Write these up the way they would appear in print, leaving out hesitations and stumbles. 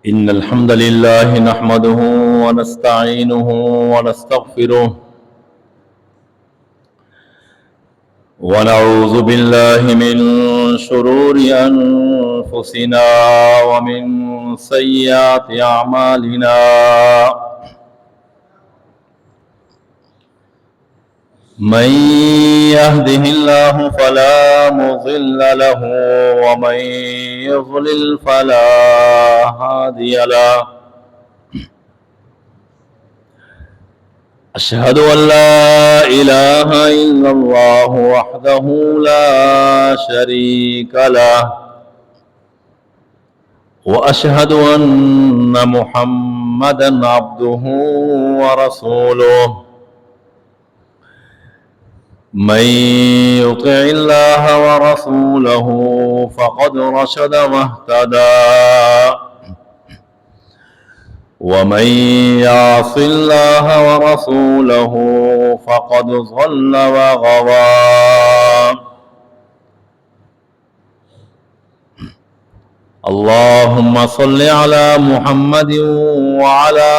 إن الحمد لله نحمده ونستعينه ونستغفره ونعوذ بالله من شرور أنفسنا ومن سيئات أعمالنا من يهده الله فلا مضل له ومن يضلل فلا هادي له أشهد أن لا إله إلا الله وحده لا شريك له وأشهد أن محمدا عبده ورسوله من يطع الله ورسوله فقد رشد واهتدى ومن يعص الله ورسوله فقد ضل وغوى اللهم صل على محمد وعلى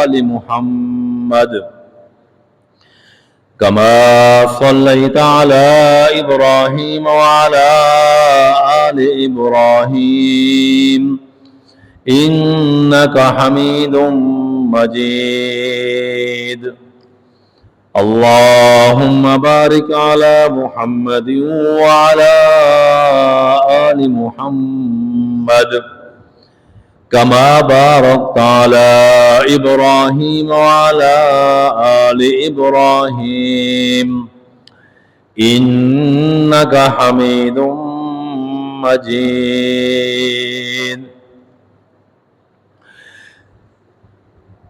آل محمد كما صليت على إبراهيم وعلى آل إبراهيم إنك حميد مجيد اللهم بارك على محمد وعلى آل محمد كما باركت على إبراهيم وعلى آل إبراهيم إنك حميد مجيد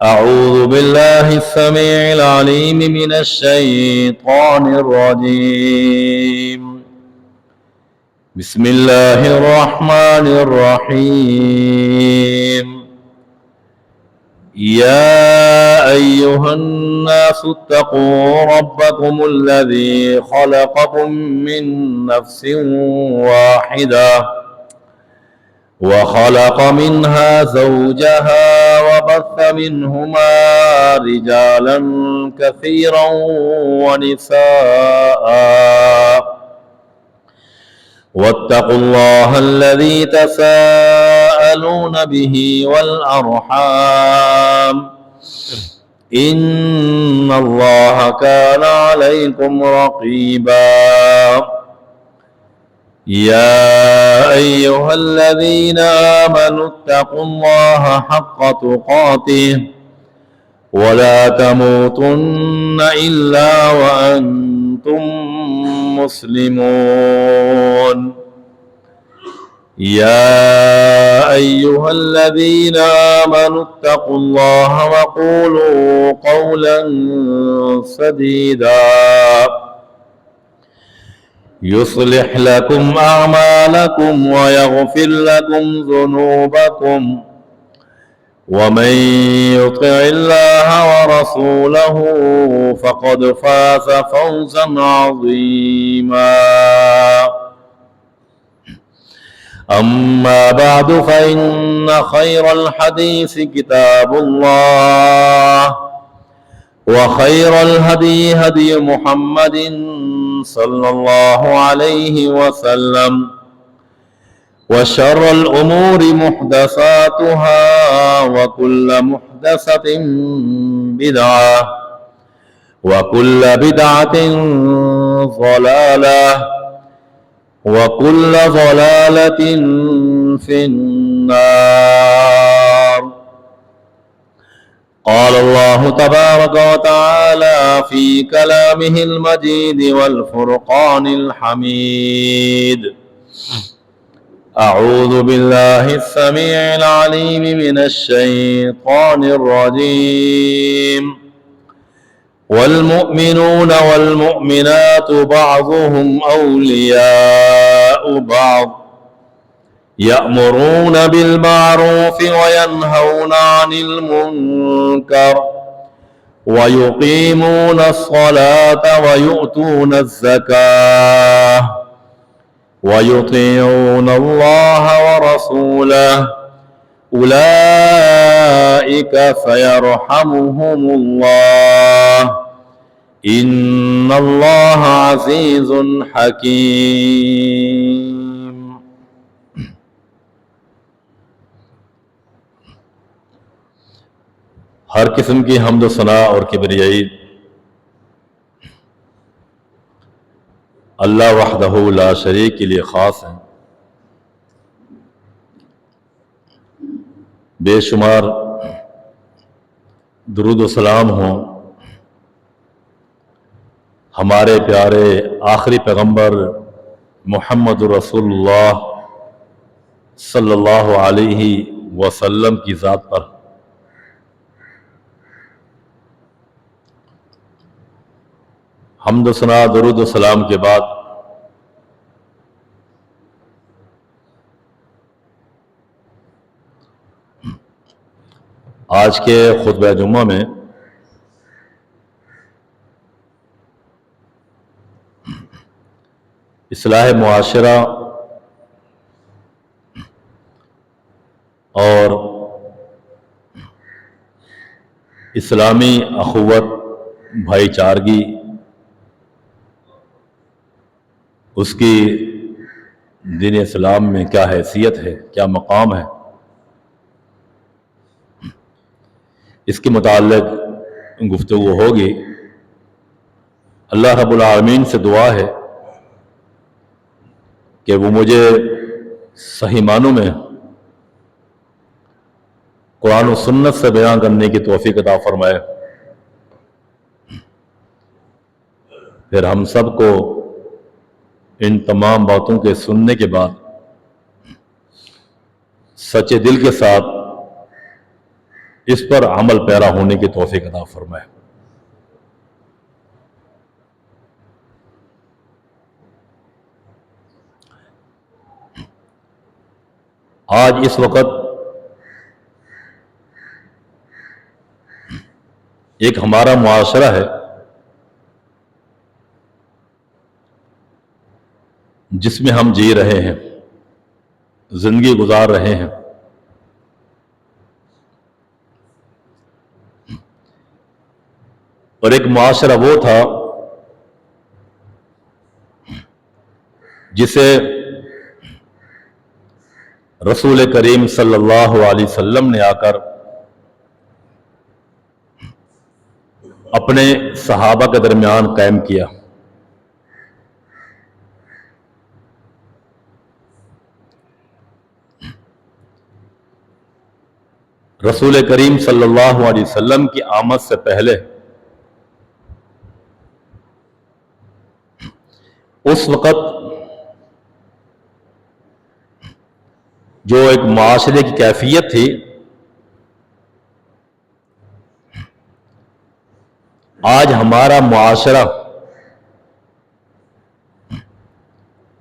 أعوذ بالله السميع العليم من الشيطان الرجيم بسم الله الرحمن الرحيم يا أيها الناس اتقوا ربكم الذي خلقكم من نفس واحدة وخلق منها زوجها وبث منهما رجالا كثيرا ونساء واتقوا الله الذي تساءلون به والأرحام إن الله كان عليكم رقيبا يا أيها الذين آمنوا اتقوا الله حق تقاته ولا تموتن إلا وأنتم مسلمون يا أيها الذين آمنوا اتقوا الله وقولوا قولا سديدا يصلح لكم أعمالكم ويغفر لكم ذنوبكم ومن يطع الله ورسوله فقد فاز فوزا عظيما أما بعد فإن خير الحديث كتاب الله وخير الهدي هدي محمد صلى الله عليه وسلم وشر الأمور محدثاتها وكل محدثة بدعة وكل بدعة ضلالة وكل ضلالة في النار قال الله تبارك وتعالى في كلامه المجيد والفرقان الحميد أعوذ بالله السميع العليم من الشيطان الرجيم والمؤمنون والمؤمنات بعضهم أولياء بعض يأمرون بالمعروف وينهون عن المنكر ويقيمون الصلاة ويؤتون الزكاة ويطيعون الله ورسوله أولئك سيرحمهم الله إن الله عزيز حكيم. ہر قسم کی حمد و ثنا اور کبریائی اللہ وحدہ لا شریک کے لیے خاص ہیں. بے شمار درود و سلام ہوں ہمارے پیارے آخری پیغمبر محمد رسول اللہ صلی اللہ علیہ وسلم کی ذات پر. حمد و ثنا درود و سلام کے بعد آج کے خطبہ جمعہ میں اصلاح معاشرہ اور اسلامی اخوت بھائی چارگی اس کی دین اسلام میں کیا حیثیت ہے، کیا مقام ہے، اس کے متعلق گفتگو ہوگی. اللہ رب العالمین سے دعا ہے کہ وہ مجھے صحیح معنوں میں قرآن و سنت سے بیان کرنے کی توفیق عطا فرمائے. پھر ہم سب کو ان تمام باتوں کے سننے کے بعد سچے دل کے ساتھ اس پر عمل پیرا ہونے کی توفیق عطا فرمائے. آج اس وقت ایک ہمارا معاشرہ ہے جس میں ہم جی رہے ہیں، زندگی گزار رہے ہیں. اور ایک معاشرہ وہ تھا جسے رسول کریم صلی اللہ علیہ وسلم نے آ کر اپنے صحابہ کے درمیان قائم کیا. رسول کریم صلی اللہ علیہ وسلم کی آمد سے پہلے اس وقت جو ایک معاشرے کی کیفیت تھی، آج ہمارا معاشرہ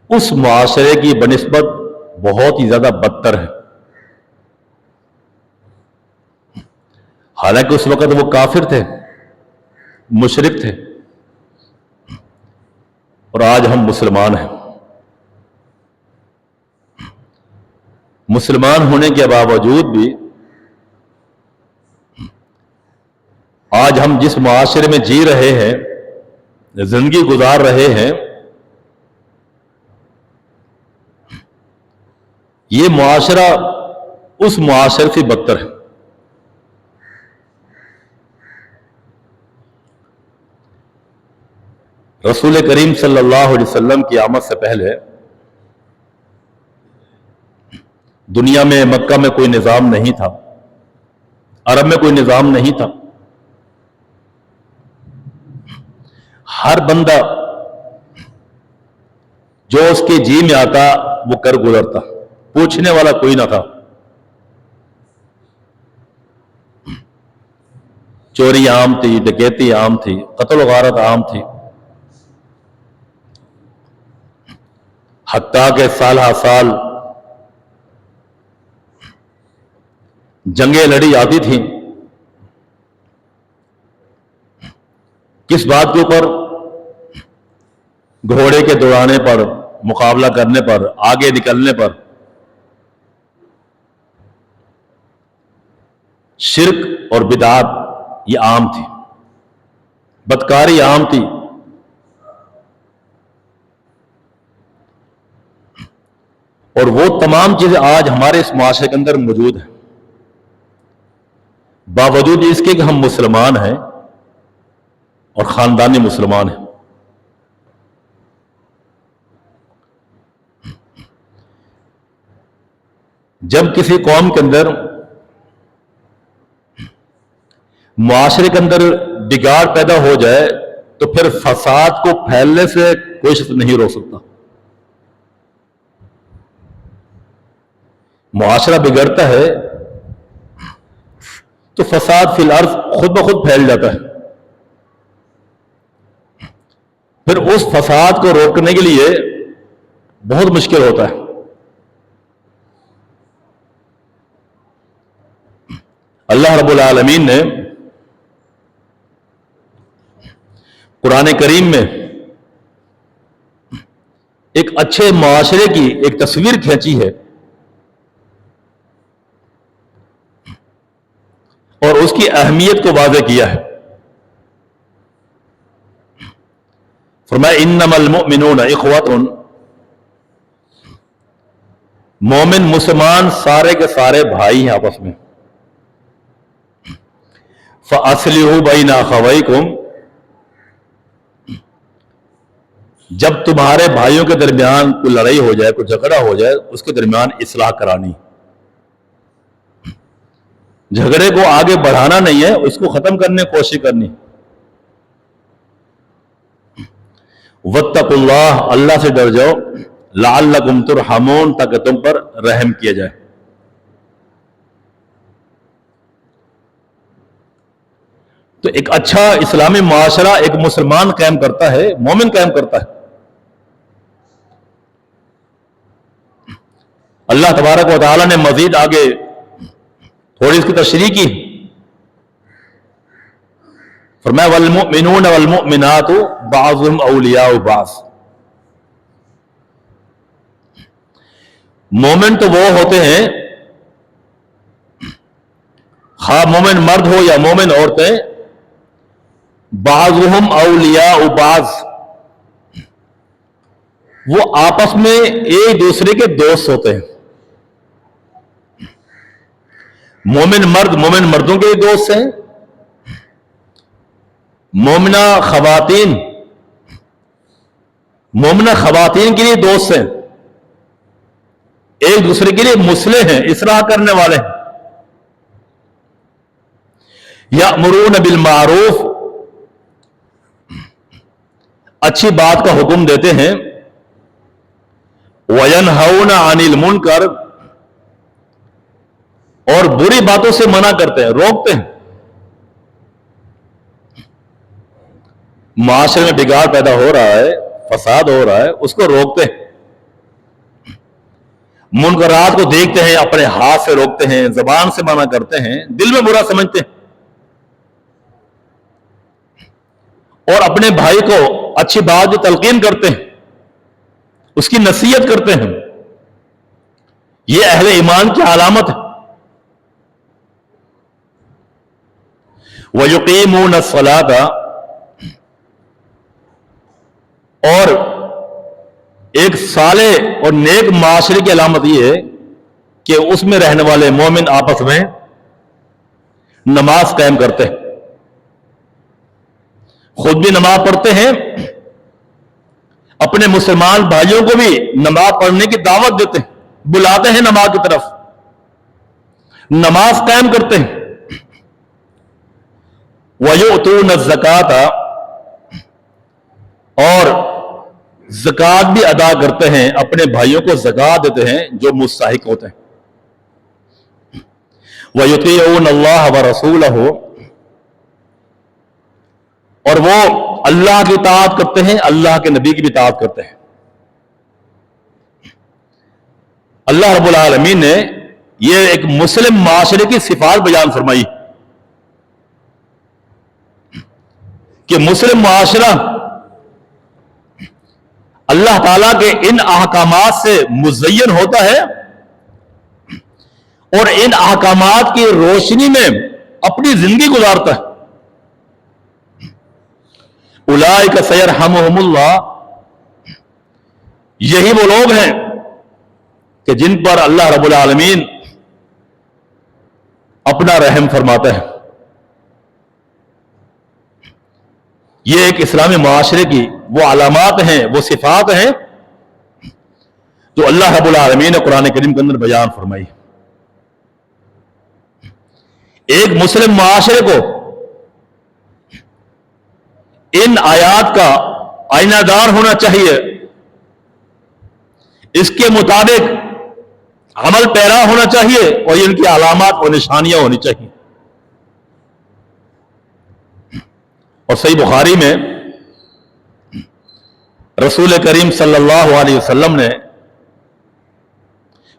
اس معاشرے کی بنسبت بہت ہی زیادہ بدتر ہے. حالانکہ اس وقت وہ کافر تھے، مشرک تھے، اور آج ہم مسلمان ہیں. مسلمان ہونے کے باوجود بھی آج ہم جس معاشرے میں جی رہے ہیں، زندگی گزار رہے ہیں، یہ معاشرہ اس معاشرے سے بدتر ہے. رسول کریم صلی اللہ علیہ وسلم کی آمد سے پہلے دنیا میں، مکہ میں کوئی نظام نہیں تھا، عرب میں کوئی نظام نہیں تھا. ہر بندہ جو اس کے جی میں آتا وہ کر گزرتا، پوچھنے والا کوئی نہ تھا. چوری عام تھی، ڈکیتی عام تھی، قتل و غارت عام تھی. حتیٰ کہ سال ہر سال جنگیں لڑی جاتی تھیں. کس بات کے اوپر؟ گھوڑے کے دوڑانے پر، مقابلہ کرنے پر، آگے نکلنے پر. شرک اور بدعات یہ عام تھی، بدکاری عام تھی، اور وہ تمام چیزیں آج ہمارے اس معاشرے کے اندر موجود ہیں، باوجود اس کے کہ ہم مسلمان ہیں اور خاندانی مسلمان ہیں۔ جب کسی قوم کے اندر، معاشرے کے اندر بگاڑ پیدا ہو جائے تو پھر فساد کو پھیلنے سے کوئی شخص نہیں روک سکتا۔ معاشرہ بگڑتا ہے تو فساد فی الارض خود بخود پھیل جاتا ہے، پھر اس فساد کو روکنے کے لیے بہت مشکل ہوتا ہے۔ اللہ رب العالمین نے قرآن کریم میں ایک اچھے معاشرے کی ایک تصویر کھینچی ہے، اور اس کی اہمیت کو واضح کیا ہے۔ فرمایا انما المؤمنون اخوۃ، مومن مسلمان سارے کے سارے بھائی ہیں آپس میں۔ فاصلحوا بین اخویکم، جب تمہارے بھائیوں کے درمیان کوئی لڑائی ہو جائے، کوئی جھگڑا ہو جائے، اس کے درمیان اصلاح کرانی، جھگڑے کو آگے بڑھانا نہیں ہے، اس کو ختم کرنے کی کوشش کرنی۔ واتقوا اللہ، اللہ سے ڈر جاؤ، لعلکم ترحمون، تاکہ تم پر رحم کیا جائے۔ تو ایک اچھا اسلامی معاشرہ ایک مسلمان قائم کرتا ہے، مومن قائم کرتا ہے۔ اللہ تبارک و تعالی نے مزید آگے تھوڑی اس کی تشریح کی، فرمایا والمؤمنون والمؤمنات بعضهم اولیاء بعض، مومن تو وہ ہوتے ہیں، خواہ مومن مرد ہو یا مومن عورتیں، بعضهم اولیاء بعض، وہ آپس میں ایک دوسرے کے دوست ہوتے ہیں۔ مومن مرد مومن مردوں کے دوست ہیں، مومنہ خواتین مومنہ خواتین کے لیے دوست ہیں، ایک دوسرے کے لیے مصلح ہیں، اصلاح کرنے والے ہیں۔ یأمرون بالمعروف، اچھی بات کا حکم دیتے ہیں، وینہون عن المنکر، اور بری باتوں سے منع کرتے ہیں، روکتے ہیں۔ معاشرے میں بگاڑ پیدا ہو رہا ہے، فساد ہو رہا ہے، اس کو روکتے ہیں، منکرات کو دیکھتے ہیں، اپنے ہاتھ سے روکتے ہیں، زبان سے منع کرتے ہیں، دل میں برا سمجھتے ہیں، اور اپنے بھائی کو اچھی بات جو تلقین کرتے ہیں، اس کی نصیحت کرتے ہیں۔ یہ اہل ایمان کی علامت ہے۔ وَيُقِيمُونَ الصَّلَاةَ، اور ایک صالح اور نیک معاشرے کی علامت یہ ہے کہ اس میں رہنے والے مومن آپس میں نماز قائم کرتے ہیں، خود بھی نماز پڑھتے ہیں، اپنے مسلمان بھائیوں کو بھی نماز پڑھنے کی دعوت دیتے ہیں، بلاتے ہیں نماز کی طرف، نماز قائم کرتے ہیں۔ وَيُؤْتُونَ الزَّكَاةَ، اور زکوٰۃ بھی ادا کرتے ہیں، اپنے بھائیوں کو زکوٰۃ دیتے ہیں جو مستحق ہوتے ہیں۔ وَيُطِيعُونَ اللَّهَ وَرَسُولَهُ، اور وہ اللہ کی اطاعت کرتے ہیں، اللہ کے نبی کی بھی اطاعت کرتے ہیں۔ اللہ رب العالمین نے یہ ایک مسلم معاشرے کی صفات بیان فرمائی کہ مسلم معاشرہ اللہ تعالیٰ کے ان احکامات سے مزین ہوتا ہے، اور ان احکامات کی روشنی میں اپنی زندگی گزارتا ہے، اولئک سیرحمہم اللہ، یہی وہ لوگ ہیں کہ جن پر اللہ رب العالمین اپنا رحم فرماتا ہے۔ یہ ایک اسلامی معاشرے کی وہ علامات ہیں، وہ صفات ہیں جو اللہ رب العالمین نے قرآن کریم کے اندر بیان فرمائی۔ ایک مسلم معاشرے کو ان آیات کا آئینہ دار ہونا چاہیے، اس کے مطابق عمل پیرا ہونا چاہیے، اور ان کی علامات اور نشانیاں ہونی چاہیے۔ اور صحیح بخاری میں رسول کریم صلی اللہ علیہ وسلم نے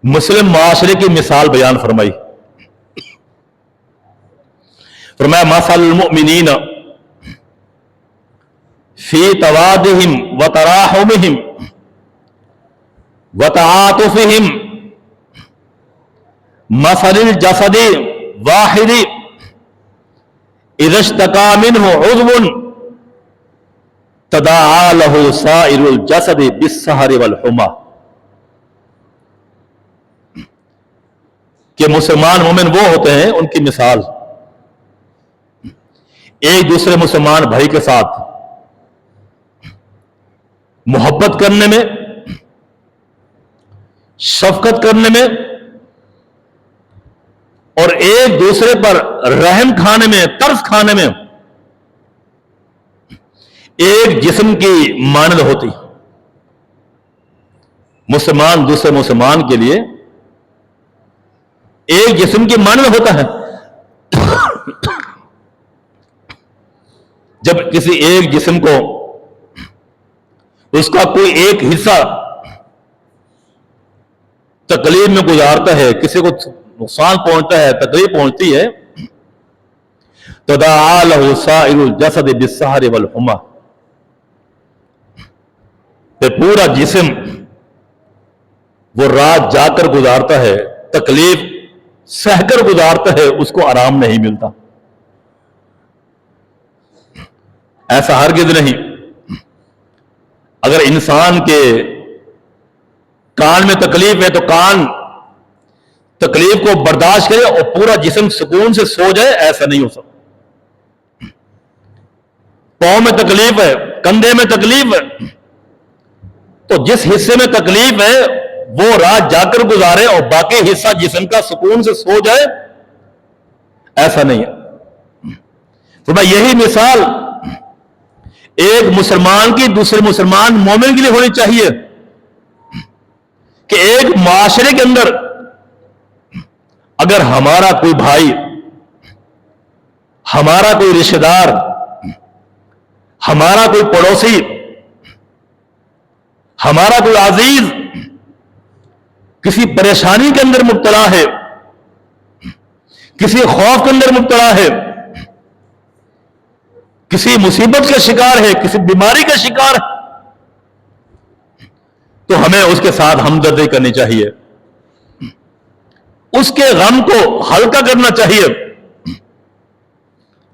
مسلم معاشرے کی مثال بیان فرمائی۔ فرمایا مثل المؤمنین فی توادہم وتراحمہم وتعاطفہم مثل الجسد واحد اذا اشتکا منہ عضو تداعی لہ سائر الجسد بالسہر والحمى، کہ مسلمان مومن وہ ہوتے ہیں، ان کی مثال ایک دوسرے مسلمان بھائی کے ساتھ محبت کرنے میں، شفقت کرنے میں، اور ایک دوسرے پر رحم کھانے میں، ترس کھانے میں ایک جسم کی مانند ہوتی۔ مسلمان دوسرے مسلمان کے لیے ایک جسم کی مانند ہوتا ہے۔ جب کسی ایک جسم کو اس کا کوئی ایک حصہ تکلیف میں گزارتا ہے، کسی کو نقصان پہنچتا ہے، تکلیف پہنچتی ہے، تداعی لہ سائر الجسد بالسہر والحمى، پھر پورا جسم وہ رات جا کر گزارتا ہے، تکلیف سہ کر گزارتا ہے، اس کو آرام نہیں ملتا۔ ایسا ہرگز نہیں۔ اگر انسان کے کان میں تکلیف ہے تو کان تکلیف کو برداشت کرے اور پورا جسم سکون سے سو جائے، ایسا نہیں ہو سکتا۔ پاؤں میں تکلیف ہے، کندھے میں تکلیف ہے، تو جس حصے میں تکلیف ہے وہ رات جا کر گزارے اور باقی حصہ جسم کا سکون سے سو جائے، ایسا نہیں ہے۔ تو میں یہی مثال ایک مسلمان کی دوسرے مسلمان مومن کے لیے ہونی چاہیے کہ ایک معاشرے کے اندر اگر ہمارا کوئی بھائی، ہمارا کوئی رشتہ دار، ہمارا کوئی پڑوسی، ہمارا کوئی عزیز کسی پریشانی کے اندر مبتلا ہے، کسی خوف کے اندر مبتلا ہے، کسی مصیبت کا شکار ہے، کسی بیماری کا شکار ہے، تو ہمیں اس کے ساتھ ہمدردی کرنی چاہیے، اس کے غم کو ہلکا کرنا چاہیے،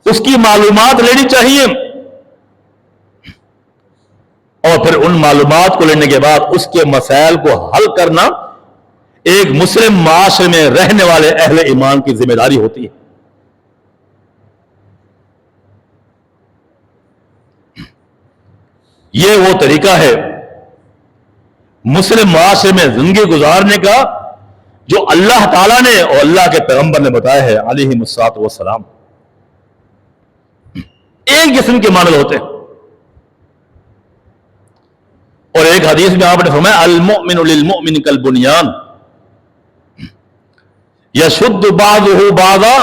اس کی معلومات لینی چاہیے، اور پھر ان معلومات کو لینے کے بعد اس کے مسائل کو حل کرنا ایک مسلم معاشرے میں رہنے والے اہل ایمان کی ذمہ داری ہوتی ہے۔ یہ وہ طریقہ ہے مسلم معاشرے میں زندگی گزارنے کا جو اللہ تعالیٰ نے اور اللہ کے پیغمبر نے بتایا ہے علیہ الصلوۃ والسلام۔ ایک جسم کے مانند ہوتے ہیں۔ اور ایک حدیث میں آپ نے فرمایا المؤمن للمؤمن کالبنیان یشد بعضہ بعضا،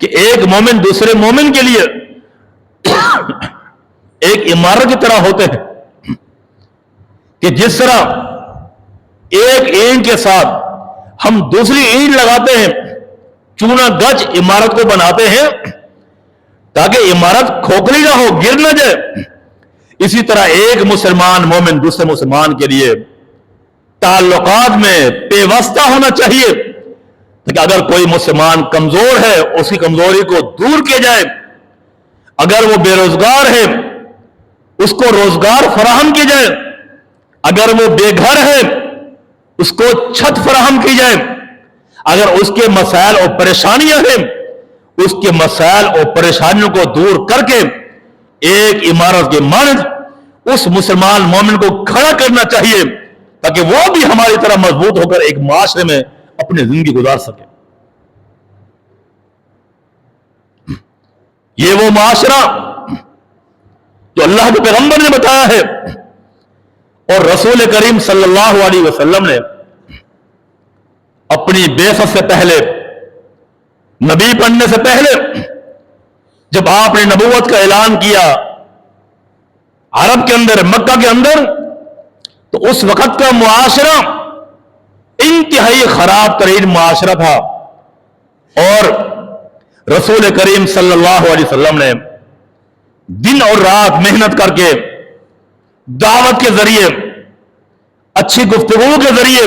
کہ ایک مومن دوسرے مومن کے لیے ایک عمارت کی طرح ہوتے ہیں، کہ جس طرح ایک اینٹ کے ساتھ ہم دوسری اینٹ لگاتے ہیں، چونا گج عمارت کو بناتے ہیں تاکہ عمارت کھوکھلی نہ ہو، گر نہ جائے، اسی طرح ایک مسلمان مومن دوسرے مسلمان کے لیے تعلقات میں پیوستہ ہونا چاہیے کہ اگر کوئی مسلمان کمزور ہے اس کی کمزوری کو دور کیا جائے، اگر وہ بے روزگار ہے اس کو روزگار فراہم کی جائے، اگر وہ بے گھر ہے اس کو چھت فراہم کی جائے، اگر اس کے مسائل اور پریشانیاں ہیں اس کے مسائل اور پریشانیوں کو دور کر کے ایک عمارت کے مانند اس مسلمان مومن کو کھڑا کرنا چاہیے تاکہ وہ بھی ہماری طرح مضبوط ہو کر ایک معاشرے میں اپنی زندگی گزار سکے۔ یہ وہ معاشرہ جو اللہ کے پیغمبر نے بتایا ہے اور رسول کریم صلی اللہ علیہ وسلم نے اپنی بعثت سے پہلے، نبی بننے سے پہلے جب آپ نے نبوت کا اعلان کیا عرب کے اندر، مکہ کے اندر، تو اس وقت کا معاشرہ انتہائی خراب ترین معاشرہ تھا، اور رسول کریم صلی اللہ علیہ وسلم نے دن اور رات محنت کر کے دعوت کے ذریعے، اچھی گفتگو کے ذریعے،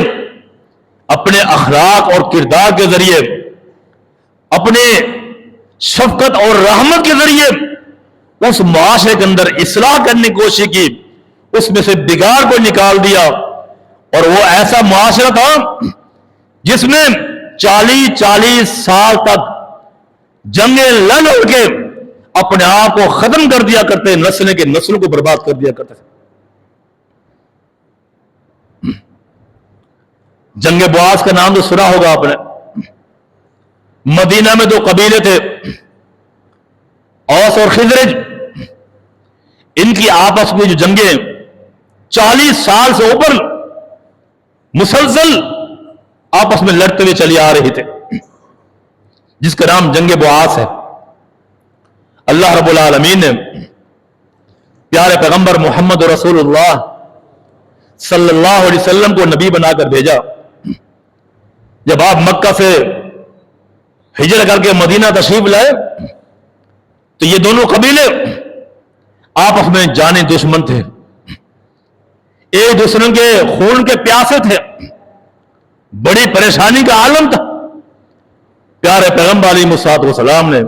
اپنے اخلاق اور کردار کے ذریعے، اپنے شفقت اور رحمت کے ذریعے اس معاشرے کے اندر اصلاح کرنے کی کوشش کی، اس میں سے بگاڑ کو نکال دیا، اور وہ ایسا معاشرہ تھا جس میں 40 سال تک جنگیں لڑ کے اپنے آپ کو ختم کر دیا کرتے، نسلیں کے نسلوں کو برباد کر دیا کرتے تھے۔ جنگ بعاث کا نام تو سنا ہوگا آپ نے۔ مدینہ میں 2 قبیلے تھے، اوس اور خزرج، ان کی آپس میں جو جنگیں 40 سال سے اوپر مسلسل آپس میں لڑتے ہوئے چلی آ رہی تھے، جس کا نام جنگ بعاث ہے۔ اللہ رب العالمین نے پیارے پیغمبر محمد رسول اللہ صلی اللہ علیہ وسلم کو نبی بنا کر بھیجا۔ جب آپ مکہ سے ہجرت کر کے مدینہ تشریف لائے تو یہ دونوں قبیلے آپس میں جانی دشمن تھے، ایک دوسرے کے خون کے پیاسے تھے، بڑی پریشانی کا عالم تھا۔ پیارے پیغمبر علیہ الصلوۃ والسلام نے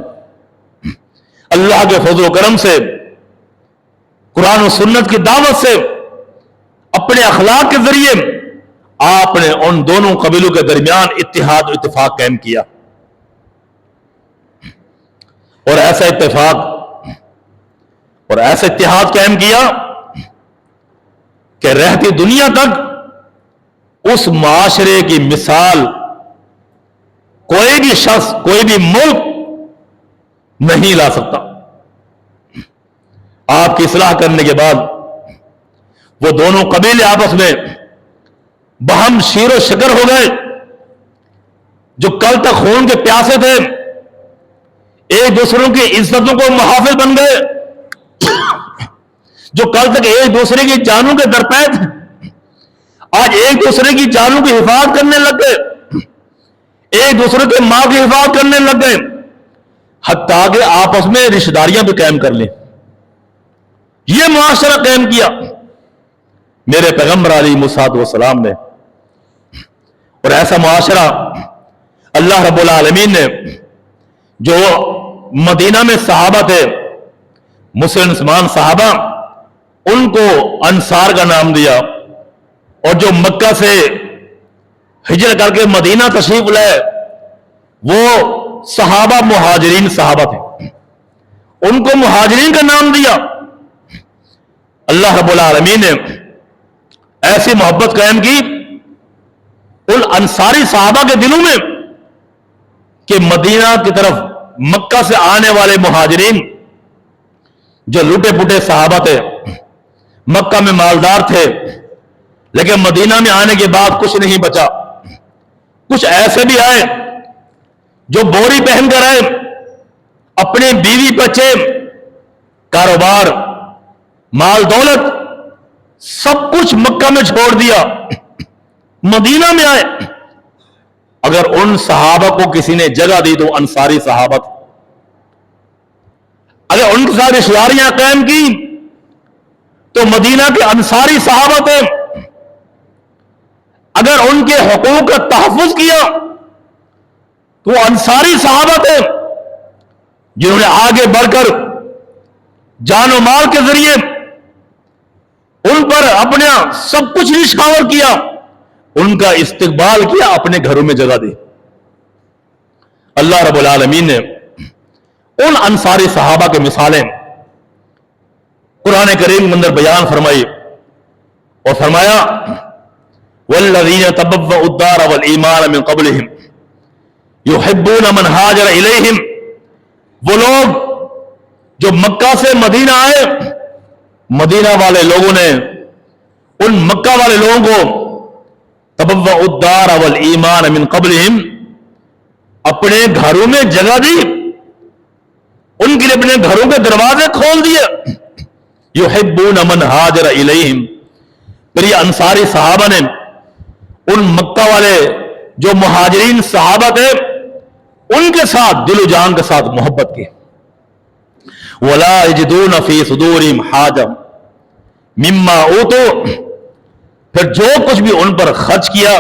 اللہ کے فضل و کرم سے، قرآن و سنت کی دعوت سے، اپنے اخلاق کے ذریعے آپ نے ان دونوں قبیلوں کے درمیان اتحاد و اتفاق قائم کیا، اور ایسا اتفاق اور ایسا اتحاد قائم کیا کہ رہتی دنیا تک اس معاشرے کی مثال کوئی بھی شخص، کوئی بھی ملک نہیں لا سکتا۔ آپ کی اصلاح کرنے کے بعد وہ دونوں قبیلے آپس میں بہم شیر و شکر ہو گئے، جو کل تک خون کے پیاسے تھے ایک دوسروں کی عزتوں کو محافظ بن گئے، جو کل تک ایک دوسرے کی جانوں کے درپے تھے آج ایک دوسرے کی جانوں کی حفاظت کرنے لگ گئے، ایک دوسرے کے ماں کی حفاظت کرنے لگ گئے، حتیٰ کہ آپس میں رشتہ داریاں بھی قائم کر لیں۔ یہ معاشرہ قائم کیا میرے پیغمبر علیہ الصلوۃ والسلام نے، اور ایسا معاشرہ اللہ رب العالمین نے جو مدینہ میں صحابہ تھے، مسلمان صحابہ، ان کو انصار کا نام دیا، اور جو مکہ سے ہجرت کر کے مدینہ تشریف لائے وہ صحابہ مہاجرین صحابہ تھے، ان کو مہاجرین کا نام دیا۔ اللہ رب العالمین نے ایسی محبت قائم کی ان انصاری صحابہ کے دلوں میں کہ مدینہ کی طرف مکہ سے آنے والے مہاجرین جو لوٹے پوٹے صحابہ تھے، مکہ میں مالدار تھے، لیکن مدینہ میں آنے کے بعد کچھ نہیں بچا۔ کچھ ایسے بھی آئے جو بوری پہن کر آئے، اپنے بیوی بچے، کاروبار، مال دولت سب کچھ مکہ میں چھوڑ دیا، مدینہ میں آئے۔ اگر ان صحابہ کو کسی نے جگہ دی تو انصاری صحابہ تھے، اگر ان کے ساتھ رشتہ قائم کی تو مدینہ کے انصاری صحابہ تھے، مگر ان کے حقوق کا تحفظ کیا تو وہ انصاری صحابہ تھے جنہوں نے آگے بڑھ کر جان و مال کے ذریعے ان پر اپنا سب کچھ نشاور کیا، ان کا استقبال کیا، اپنے گھروں میں جگہ دی۔ اللہ رب العالمین نے ان انصاری صحابہ کے مثالیں قرآن کریم کے اندر بیان فرمائی اور فرمایا والذین تبوؤا الدار والایمان من قبلہم یحبون من ہاجر الیہم، وہ لوگ جو مکہ سے مدینہ آئے، مدینہ والے لوگوں نے ان مکہ والے لوگوں کو تبوؤا الدار والایمان من قبلہم اپنے گھروں میں جگہ دی، ان کے لیے اپنے گھروں کے دروازے کھول دیے۔ یحبون من ہاجر الیہم، پھر یہ انصاری صحابہ نے ان مکہ والے جو مہاجرین صحابہ تھے ان کے ساتھ دل و جان کے ساتھ محبت کی۔ وَلَا يَجِدُونَ فِي صُدُورِهِمْ حَاجَةً مِمَّا أُوتُوا، پھر جو کچھ بھی ان پر خرچ کیا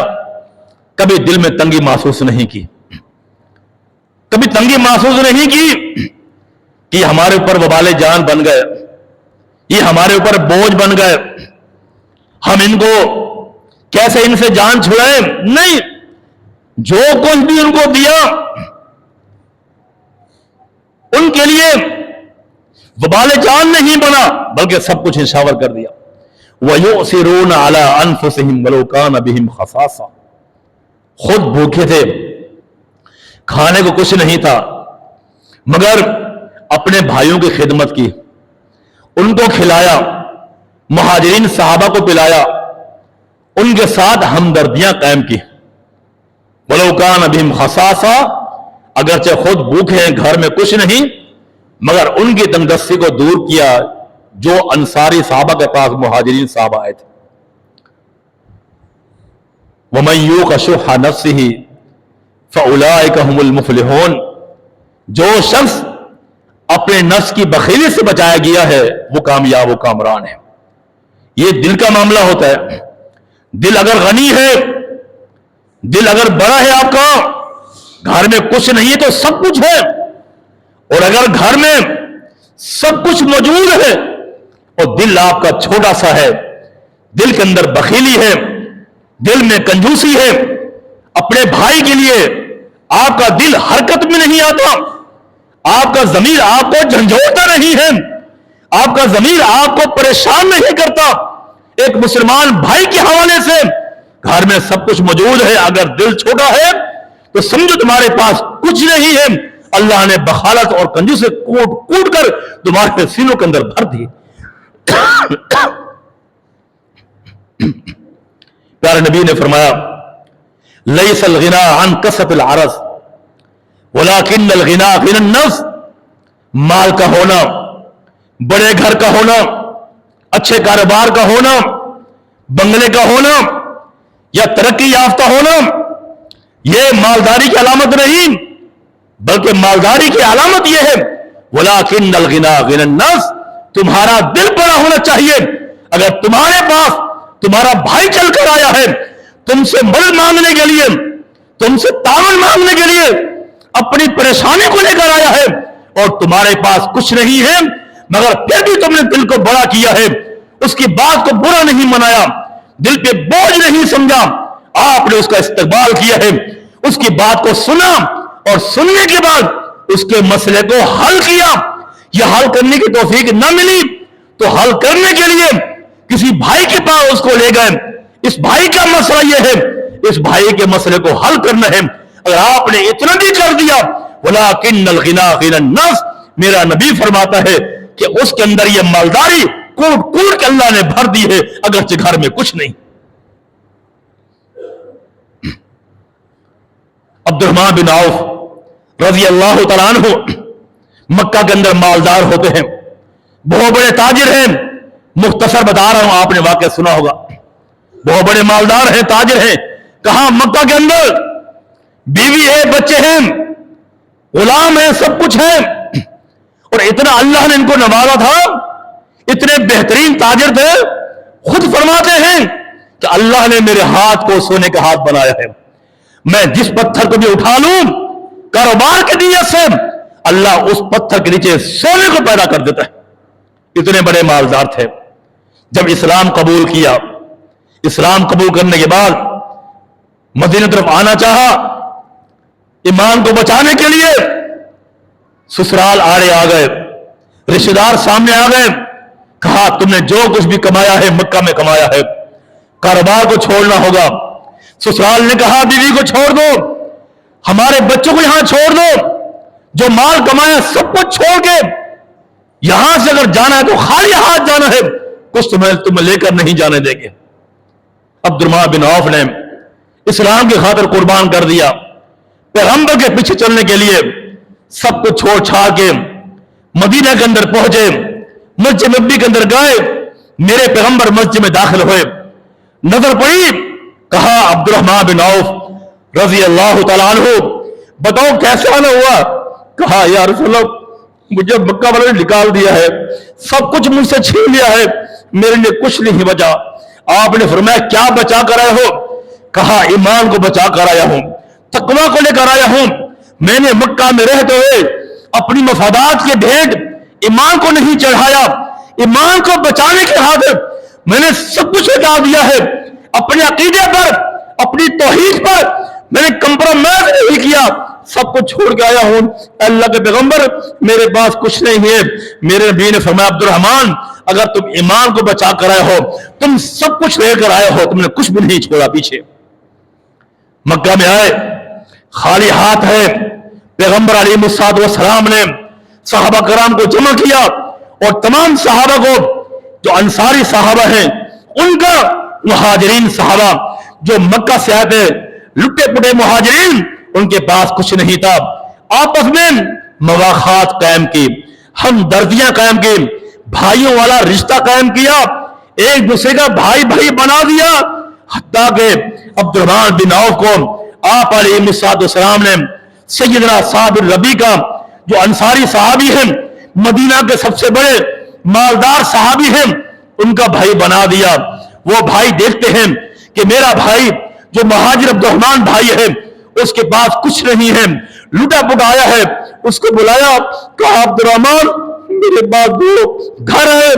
کبھی دل میں تنگی محسوس نہیں کی، کبھی تنگی محسوس نہیں کی کہ یہ ہمارے اوپر وبال جان بن گئے، یہ ہمارے اوپر بوجھ بن گئے، ہم ان کو کیسے ان سے جان چھڑائیں۔ نہیں، جو کچھ بھی ان کو دیا ان کے لیے وبال جان نہیں بنا بلکہ سب کچھ نشاور کر دیا۔ وَيُؤْثِرُونَ عَلَىٰ أَنفُسِهِمْ وَلَوْ كَانَ بِهِمْ خَصَاصَةٌ، خود بھوکے تھے، کھانے کو کچھ نہیں تھا، مگر اپنے بھائیوں کی خدمت کی، ان کو کھلایا، مہاجرین صحابہ کو پلایا، ان کے ساتھ ہمدردیاں قائم کی۔ وَلَوْ كَانَ بِهِمْ خَصَاصَةٌ، اگرچہ خود بھوکے ہیں، گھر میں کچھ نہیں، مگر ان کی تنگدستی کو دور کیا جو انصاری صحابہ کے پاس مہاجرین صحابہ آئے تھے۔ وَمَن يُوقَ شُحَّ نَفْسِهِ فَأُولَٰئِكَ هُمُ الْمُفْلِحُونَ، جو شخص اپنے نفس کی بخیلی سے بچایا گیا ہے وہ کامیاب و کامران ہے۔ یہ دل کا معاملہ ہوتا ہے، دل اگر غنی ہے، دل اگر بڑا ہے، آپ کا گھر میں کچھ نہیں ہے تو سب کچھ ہے، اور اگر گھر میں سب کچھ موجود ہے اور دل آپ کا چھوٹا سا ہے، دل کے اندر بخیلی ہے، دل میں کنجوسی ہے، اپنے بھائی کے لیے آپ کا دل حرکت میں نہیں آتا، آپ کا ضمیر آپ کو جھنجھوڑتا نہیں ہے، آپ کا ضمیر آپ کو پریشان نہیں کرتا، ایک مسلمان بھائی کے حوالے سے گھر میں سب کچھ موجود ہے، اگر دل چھوٹا ہے تو سمجھو تمہارے پاس کچھ نہیں ہے، اللہ نے بخالت اور کنجوسی سے کوٹ کوٹ کر تمہارے سینوں کے اندر بھر دی۔ پیارے نبی نے فرمایا لیس الغنا عن کثرت العرض ولکن الغنا غنى النفس، مال کا ہونا، بڑے گھر کا ہونا، اچھے کاروبار کا ہونا، بنگلے کا ہونا یا ترقی یافتہ ہونا، یہ مالداری کی علامت نہیں، بلکہ مالداری کی علامت یہ ہے وَلَٰكِنَّ الْغِنَىٰ غِنَى النَّفْسِ، تمہارا دل بڑا ہونا چاہیے۔ اگر تمہارے پاس تمہارا بھائی چل کر آیا ہے تم سے مدد مانگنے کے لیے، تم سے تعاون مانگنے کے لیے، اپنی پریشانی کو لے کر آیا ہے اور تمہارے پاس کچھ نہیں ہے، مگر پھر بھی تم نے دل کو بڑا کیا ہے، اس کی بات کو برا نہیں منایا، دل پہ بوجھ نہیں سمجھا، آپ نے اس کا استقبال کیا ہے، اس کی بات کو سنا اور سننے کے بعد اس کے مسئلے کو حل کیا۔ یہ حل کرنے کی توفیق نہ ملی تو حل کرنے کے لیے کسی بھائی کے پاس اس کو لے گئے، اس بھائی کا مسئلہ یہ ہے، اس بھائی کے مسئلے کو حل کرنا ہے۔ اگر آپ نے اتنا بھی کر دیا وَلَٰكِنَّ الْغِنَىٰ غِنَى النَّفْسِ، میرا نبی فرماتا ہے کہ اس کے اندر یہ مالداری کوٹ کوٹ کے اللہ نے بھر دی ہے، اگرچہ گھر میں کچھ نہیں۔ عبد الرحمن بن عوف رضی اللہ تعالیٰ عنہ مکہ کے اندر مالدار ہوتے ہیں، بہت بڑے تاجر ہیں، مختصر بتا رہا ہوں، آپ نے واقعہ سنا ہوگا، بہت بڑے مالدار ہیں، تاجر ہیں، کہاں؟ مکہ کے اندر، بیوی ہے، بچے ہیں، غلام ہیں، سب کچھ ہے، اور اتنا اللہ نے ان کو نوازا تھا، اتنے بہترین تاجر تھے، خود فرماتے ہیں کہ اللہ نے میرے ہاتھ کو سونے کا ہاتھ بنایا ہے، میں جس پتھر کو بھی اٹھا لوں کاروبار کے نیت سے اللہ اس پتھر کے نیچے سونے کو پیدا کر دیتا ہے۔ اتنے بڑے مالدار تھے۔ جب اسلام قبول کیا، اسلام قبول کرنے کے بعد مدینہ طرف آنا چاہا، ایمان کو بچانے کے لیے سسرال آڑے آ گئے، رشتہ دار سامنے آ گئے، کہا تم نے جو کچھ بھی کمایا ہے مکہ میں کمایا ہے، کاروبار کو چھوڑنا ہوگا۔ سسرال نے کہا بیوی کو چھوڑ دو، ہمارے بچوں کو یہاں چھوڑ دو، جو مال کمایا سب کچھ چھوڑ کے یہاں سے اگر جانا ہے تو خالی ہاتھ جانا ہے، کچھ تمہیں لے کر نہیں جانے دیں گے۔ عبد الرحمن بن عوف نے اسلام کی خاطر قربان کر دیا، پیغمبر کے پیچھے چلنے کے لیے سب کچھ چھوڑ چھاڑ کے مدینہ کے اندر پہنچے، مسجد نبی کے اندر گئے، میرے پیغمبر مسجد میں داخل ہوئے، نظر پڑی، کہا عبد الرحمن بن عوف رضی اللہ تعالیٰ عنہ بتاؤ کیسے آنا ہوا؟ کہا یا رسول اللہ مجھے مکہ والے نے نکال دیا ہے، سب کچھ مجھ سے چھین لیا ہے، میرے لیے کچھ نہیں بچا۔ آپ نے فرمایا کیا بچا کر آئے ہو؟ کہا ایمان کو بچا کر آیا ہوں، تقویٰ کو لے کر آیا ہوں، میں نے مکہ میں رہتے ہوئے اپنی مفادات کے بھیٹ ایمان کو نہیں چڑھایا، ایمان کو بچانے کے خاطر میں نے سب کچھ ہٹا دیا ہے، اپنے عقیدے پر اپنی توحید پر میں نے کمپرومائز نہیں کیا، سب کچھ چھوڑ کے آیا ہوں۔ اللہ کے پیغمبر میرے پاس کچھ نہیں ہے۔ میرے نبی نے فرمایا عبد الرحمن اگر تم ایمان کو بچا کر آئے ہو، تم سب کچھ لے کر آئے ہو، تم نے کچھ بھی نہیں چھوڑا پیچھے۔ مکہ میں آئے خالی ہاتھ ہے، پیغمبر علیہ الصلوۃ والسلام نے صحابہ کرام کو جمع کیا اور تمام صحابہ کو جو انصاری صحابہ ہیں ان کا، مہاجرین صحابہ جو مکہ سے آئے تھے لٹے پٹے مہاجرین، ان کے پاس کچھ نہیں تھا، آپس میں مواخات قائم کی، ہمدردیاں قائم کی، بھائیوں والا رشتہ قائم کیا، ایک دوسرے کا بھائی بھائی بنا دیا، حتیٰ کہ عبد الرحمن بن عوف کو آپ علیہ السلام نے سیدنا صاحب الربی کا جو انصاری صحابی ہیں، مدینہ کے سب سے بڑے مالدار صحابی ہیں، ان کا بھائی بنا دیا۔ وہ بھائی دیکھتے ہیں کہ میرا بھائی جو مہاجر عبد الرحمن بھائی ہے اس کے پاس کچھ نہیں ہے، لٹا پٹا آیا ہے، اس کو بلایا، کہا عبد الرحمن میرے پاس دو گھر ہے،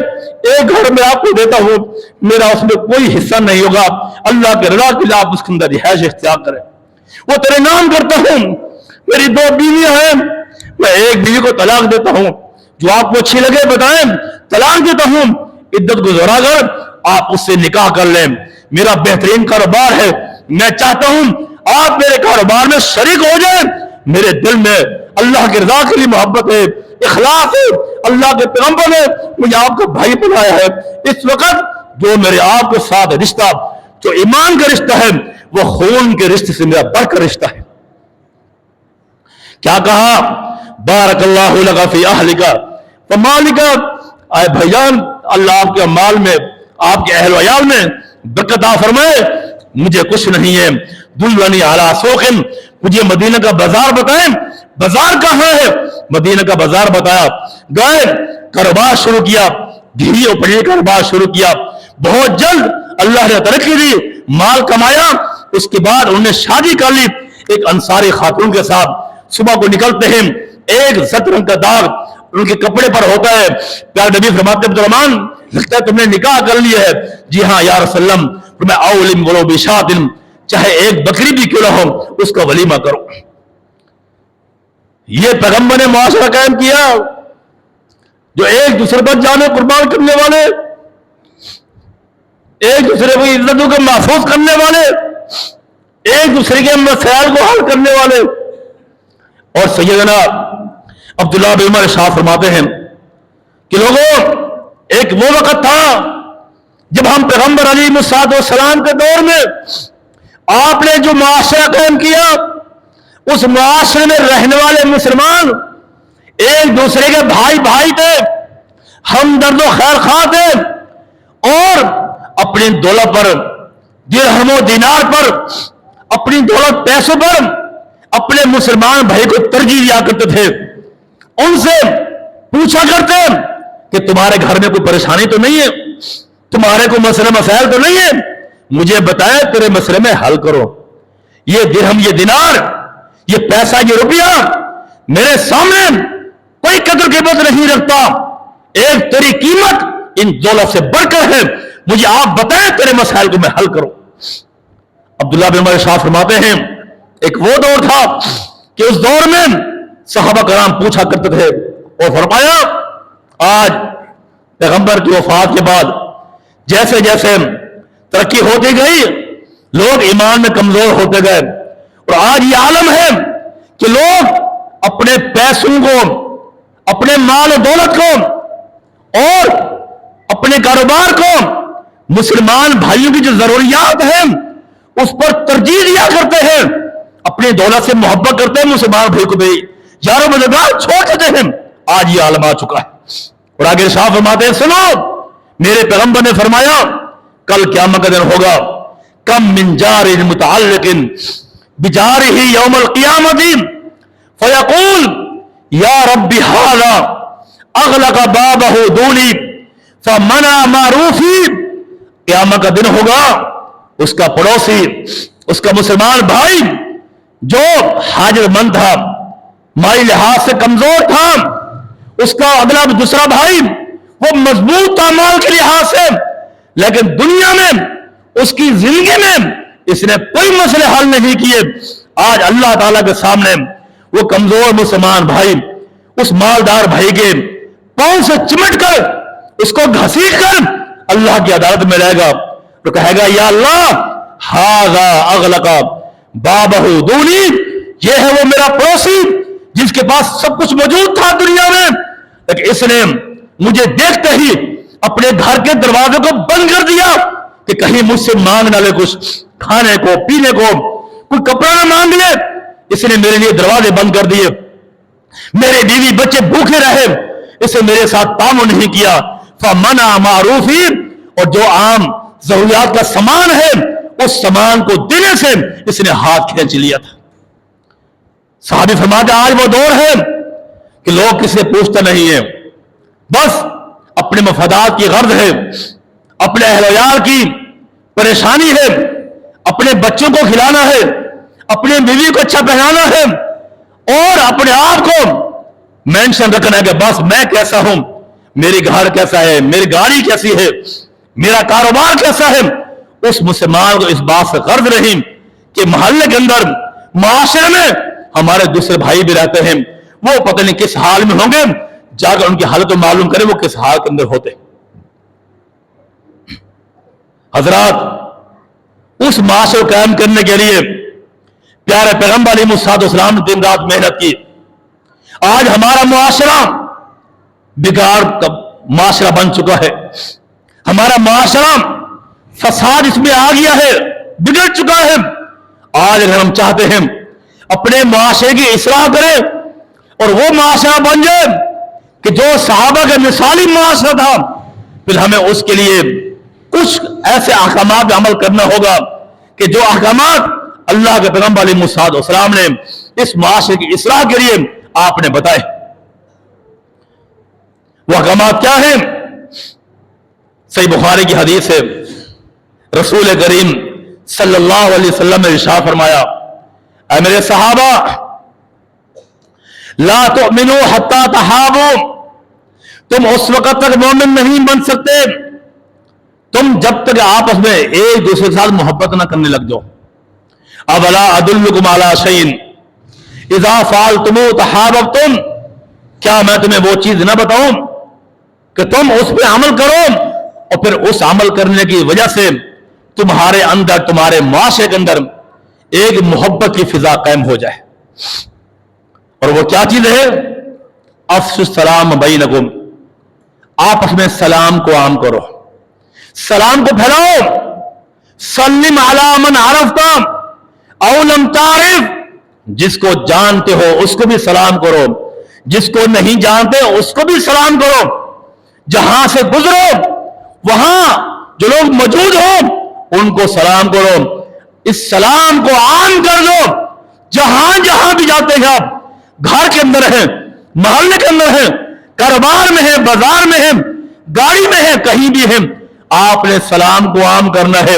ایک گھر میں آپ کو دیتا ہوں، میرا اس میں کوئی حصہ نہیں ہوگا، اللہ کے رضا کے لیے آپ اس کے اندر رہائش اختیار کریں، وہ تیرے نام کرتا ہوں، میری دو بیویاں ہیں، میں ایک بیوی کو طلاق دیتا ہوں، جو آپ کو اچھی لگے بتائیں، طلاق دیتا ہوں، عدت گزارا کر آپ اس سے نکاح کر لیں، میرا بہترین کاروبار ہے، میں چاہتا ہوں آپ میرے کاروبار میں شریک ہو جائیں، میرے دل میں اللہ کے رضا کے لیے محبت ہے، اخلاص ہے، اللہ کے پیغمبر نے مجھے آپ کا بھائی بنایا ہے، اس وقت جو میرے آپ کے ساتھ رشتہ جو ایمان کا رشتہ ہے وہ خون کے رشتے سے میرا بڑھ کر رشتہ ہے۔ کیا کہا؟ بارک اللہ لک فی اہلک ومالک، اے بھائیان اللہ آپ کے مال میں آپ کے اہل و عیال میں برکت عطا فرمائے، مجھے کچھ نہیں ہے، دلنی علی سوق، مجھے مدینہ کا بازار بتائیں، بازار کہاں ہے؟ مدینہ کا بازار بتایا، گئے کاروبار شروع کیا، گھی اور پنیر کاروبار شروع کیا، بہت جلد اللہ نے ترقی دی، مال کمایا، اس کے بعد انہوں نے شادی کر لی ایک انصاری خاتون کے ساتھ۔ صبح کو نکلتے ہیں، ایک زرد رنگ کا داغ ان کے کپڑے پر ہوتا ہے، پیارے نبی فرماتے ہیں عبد الرحمن لگتا ہے تم نے نکاح کر لیا ہے؟ جی ہاں یا رسول اللہ، فرمایا اولم ولو بشات، چاہے ایک بکری بھی کیوں نہ ہو اس کا ولیمہ کرو۔ یہ پیغمبر نے معاشرہ قائم کیا، جو ایک دوسرے پر جانے قربان کرنے والے، ایک دوسرے کی عزتوں کو محفوظ کرنے والے، ایک دوسرے کے مسائل کو حل کرنے والے۔ اور سیدنا عبداللہ بن عمر ارشاد فرماتے ہیں کہ لوگوں ایک وہ وقت تھا جب ہم پیغمبر علیہ السلام کے دور میں آپ نے جو معاشرہ قائم کیا، اس معاشرے میں رہنے والے مسلمان ایک دوسرے کے بھائی بھائی تھے، ہمدرد و خیر خواہ تھے، اور اپنی دولت پر، درہم و دینار پر، اپنی دولت پیسوں پر اپنے مسلمان بھائی کو ترجیح دیا کرتے تھے، ان سے پوچھا کرتے کہ تمہارے گھر میں کوئی پریشانی تو نہیں ہے، تمہارے کوئی مسئلہ مسائل تو نہیں ہے؟ مجھے بتائے تیرے مسئلے میں حل کرو. یہ درہم، یہ دینار، یہ پیسہ، یہ روپیہ میرے سامنے کوئی قدر قیمت نہیں رکھتا. ایک تیری قیمت ان دولت سے بڑھ کر ہے. مجھے آپ بتائیں تیرے مسائل کو میں حل کروں. عبداللہ بن عمر شاہ فرماتے ہیں ایک وہ دور تھا کہ اس دور میں صحابہ کرام پوچھا کرتے تھے اور فرمایا آج پیغمبر کی وفات کے بعد جیسے جیسے ترقی ہوتی گئی لوگ ایمان میں کمزور ہوتے گئے، اور آج یہ عالم ہے کہ لوگ اپنے پیسوں کو، اپنے مال و دولت کو اور اپنے کاروبار کو مسلمان بھائیوں کی جو ضروریات ہیں اس پر ترجیح دیا کرتے ہیں، اپنی دولت سے محبت کرتے ہیں، مسلمان بھائی کو بھی یارو مددگار چھوڑ دیتے ہیں. آج یہ عالم آ چکا ہے. اور آگے شاہ فرماتے ہیں سنو، میرے پیغمبر نے فرمایا کل قیامت کا دن ہوگا، کم من جار متعلق بجارہ یوم القیامت فیقول یا رب ھذا اغلق بابہ دونی فمنع معروفی. قیامت کا دن ہوگا، اس کا پڑوسی، اس کا مسلمان بھائی جو حاجت مند تھا، مالی لحاظ سے کمزور تھا، اس کا اگلا دوسرا بھائی وہ مضبوط تھا مال کے لحاظ سے، لیکن دنیا میں اس کی زندگی میں اس نے کوئی مسئلے حل نہیں کیے. آج اللہ تعالیٰ کے سامنے وہ کمزور مسلمان بھائی اس مالدار بھائی کے پاؤں سے چمٹ کر اس کو گھسیٹ کر اللہ کی عدالت میں رہے گا تو کہے گا یا اللہ ھذا اغلق بابہ دونی، یہ ہے وہ میرا پڑوسی جس کے پاس سب کچھ موجود تھا دنیا میں، لیکن اس نے مجھے دیکھتے ہی اپنے گھر کے دروازے کو بند کر دیا کہ کہیں مجھ سے مانگ نہ لے کچھ کھانے کو، پینے کو، کوئی کپڑا نہ مانگ لے. اس نے میرے لیے دروازے بند کر دیے، میرے بیوی بچے بھوکے رہے، اس نے میرے ساتھ تعاون نہیں کیا. فمنع معروفی، اور جو عام ضروریات کا سامان ہے اس سامان کو دینے سے اس نے ہاتھ کھینچ لیا تھا. صحابی فرماتے آج وہ دور ہے کہ لوگ کسی سے پوچھتا نہیں ہے، بس اپنے مفادات کی غرض ہے، اپنے اہل ویال کی پریشانی ہے، اپنے بچوں کو کھلانا ہے، اپنے بیوی کو اچھا پہنانا ہے، اور اپنے آپ کو مینشن رکھنا ہے کہ بس میں کیسا ہوں، میری گھر کیسا ہے، میری گاڑی کیسی ہے، میرا کاروبار کیسا ہے. اس مسلمان کو اس بات سے غرض نہیں کہ محلے کے اندر، معاشرے میں ہمارے دوسرے بھائی بھی رہتے ہیں، وہ پتہ نہیں کس حال میں ہوں گے، جا کر ان کی حالت کو معلوم کریں وہ کس حال کے اندر ہوتے. حضرات اس معاشرے کو قائم کرنے کے لیے پیارے پیغمبر علیہ الصلوۃ والسلام نے دن رات محنت کی. آج ہمارا معاشرہ بگاڑ کا معاشرہ بن چکا ہے، ہمارا معاشرہ فساد اس میں آ گیا ہے، بگڑ چکا ہے. آج اگر ہم چاہتے ہیں اپنے معاشرے کی اصلاح کریں اور وہ معاشرہ بن جائے کہ جو صحابہ کا مثالی معاشرہ تھا، پھر ہمیں اس کے لیے کچھ ایسے احکامات پہ عمل کرنا ہوگا کہ جو احکامات اللہ کے پیغمبر علیہ الصلوۃ والسلام نے اس معاشرے کی اصلاح کے لیے آپ نے بتائے. وہ احکامات کیا ہیں؟ صحیح بخاری کی حدیث ہے، رسول کریم صلی اللہ علیہ وسلم نے ارشاد فرمایا اے میرے صحابہ لا تؤمنوا حتی تحابوا، تم اس وقت تک مومن نہیں بن سکتے تم جب تک آپس میں ایک دوسرے کے ساتھ محبت نہ کرنے لگ جاؤ. اولا ادلکم علی شیء اذا فعلتموہ تحاببتم، کیا میں تمہیں وہ چیز نہ بتاؤں کہ تم اس پہ عمل کرو اور پھر اس عمل کرنے کی وجہ سے تمہارے اندر، تمہارے معاشرے کے اندر ایک محبت کی فضا قائم ہو جائے. اور وہ کیا چیز ہے؟ افشوا السلام بینکم، آپس میں سلام کو عام کرو، سلام کو پھیلاؤ. سلم علی من عرفت او لم تعرف، جس کو جانتے ہو اس کو بھی سلام کرو، جس کو نہیں جانتے اس کو بھی سلام کرو. جہاں سے گزرو وہاں جو لوگ موجود ہوں ان کو سلام کرو. اس سلام کو عام کر دو. جہاں جہاں بھی جاتے ہیں آپ، گھر کے اندر ہیں، محلے کے اندر ہیں، کاروبار میں ہیں، بازار میں ہیں، گاڑی میں ہیں، کہیں بھی ہیں، آپ نے سلام کو عام کرنا ہے.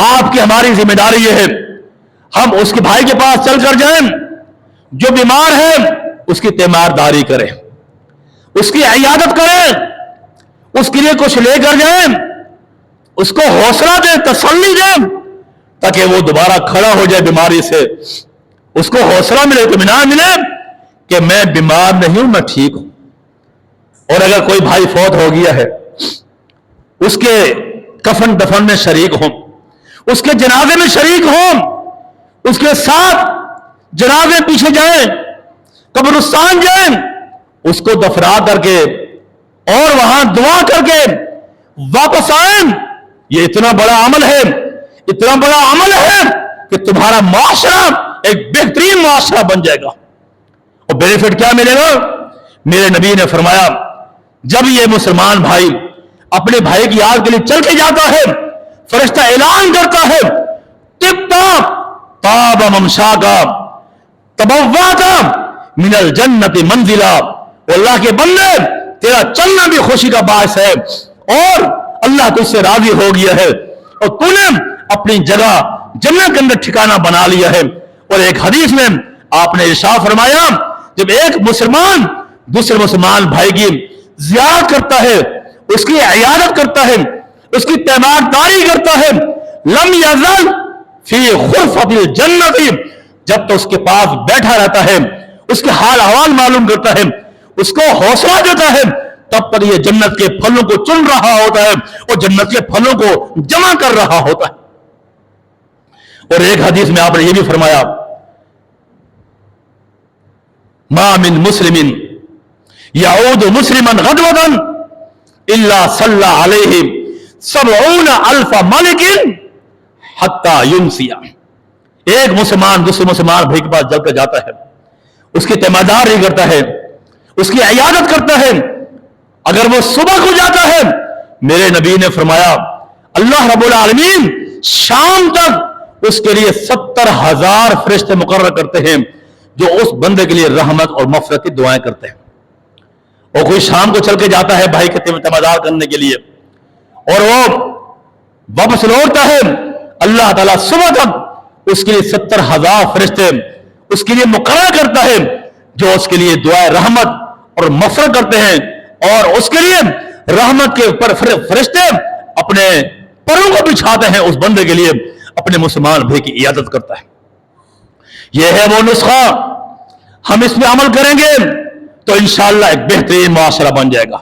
آپ کی ہماری ذمہ داری یہ ہے ہم اس کے بھائی کے پاس چل کر جائیں جو بیمار ہے، اس کی تیمارداری کریں، اس کی عیادت کریں، اس کے لیے کچھ لے کر جائیں، اس کو حوصلہ دیں، تسلی دیں، تاکہ وہ دوبارہ کھڑا ہو جائے بیماری سے، اس کو حوصلہ ملے، اطمینان ملے کہ میں بیمار نہیں ہوں، میں ٹھیک ہوں۔ اور اگر کوئی بھائی فوت ہو گیا ہے، اس کے کفن دفن میں شریک ہوں، اس کے جنازے میں شریک ہوں، اس کے ساتھ جنازے پیچھے جائیں، قبرستان جائیں، اس کو دفنا کر کے اور وہاں دعا کر کے واپس آئیں، یہ اتنا بڑا عمل ہے، اتنا بڑا عمل ہے کہ تمہارا معاشرہ ایک بہترین معاشرہ بن جائے گا۔ اور بینیفٹ کیا ملے گا؟ میرے نبی نے فرمایا جب یہ مسلمان بھائی اپنے بھائی کی یاد کے لیے چل کے جاتا ہے، فرشتہ اعلان کرتا ہے طبتا طاب ممشاکا تبوّاتا من الجنت منزلا، اللہ کے بندے تیرا چلنا بھی خوشی کا باعث ہے اور اللہ تجھ سے راضی ہو گیا ہے اور تو نے اپنی جگہ جنت کے اندر ٹھکانہ بنا لیا ہے۔ اور ایک حدیث میں آپ نے ارشاد فرمایا جب ایک مسلمان دوسرے مسلمان بھائی کی زیارت کرتا ہے، اس کی عیادت کرتا ہے، اس کی تیمارداری کرتا ہے، لم یزل فی غرفۃ الجنت، جب تو اس کے پاس بیٹھا رہتا ہے، اس کے حال احوال معلوم کرتا ہے، اس کو حوصلہ دیتا ہے، تب پر یہ جنت کے پھلوں کو چن رہا ہوتا ہے اور جنت کے پھلوں کو جمع کر رہا ہوتا ہے۔ اور ایک حدیث میں آپ نے یہ بھی فرمایا ما من مسلم یعود مسلما غدوۃ الا صلی علیہ 70,000 ملک حتی یمسی، ایک مسلمان دوسرے مسلمان بھائی کے پاس جل کر جاتا ہے، اس کی تیمارداری کرتا ہے، اس کی عیادت کرتا ہے، اگر وہ صبح کو جاتا ہے، میرے نبی نے فرمایا اللہ رب العالمین شام تک اس کے لیے 70,000 فرشتے مقرر کرتے ہیں جو اس بندے کے لیے رحمت اور مغفرت کی دعائیں کرتے ہیں۔ اور کوئی شام کو چل کے جاتا ہے بھائی کے تیماردار کرنے کے لیے اور وہ واپس لوٹتا ہے، اللہ تعالیٰ صبح تک اس کے لیے 70,000 فرشتے اس کے لیے مقرر کرتا ہے جو اس کے لیے دعائیں رحمت اور مغفرت کرتے ہیں، اور اس کے لیے رحمت کے اوپر فرشتے اپنے پروں کو بچھاتے ہیں، اس بندے کے لیے اپنے مسلمان بھائی کی عیادت کرتا ہے۔ یہ ہے وہ نسخہ، ہم اس پہ عمل کریں گے تو انشاءاللہ ایک بہترین معاشرہ بن جائے گا۔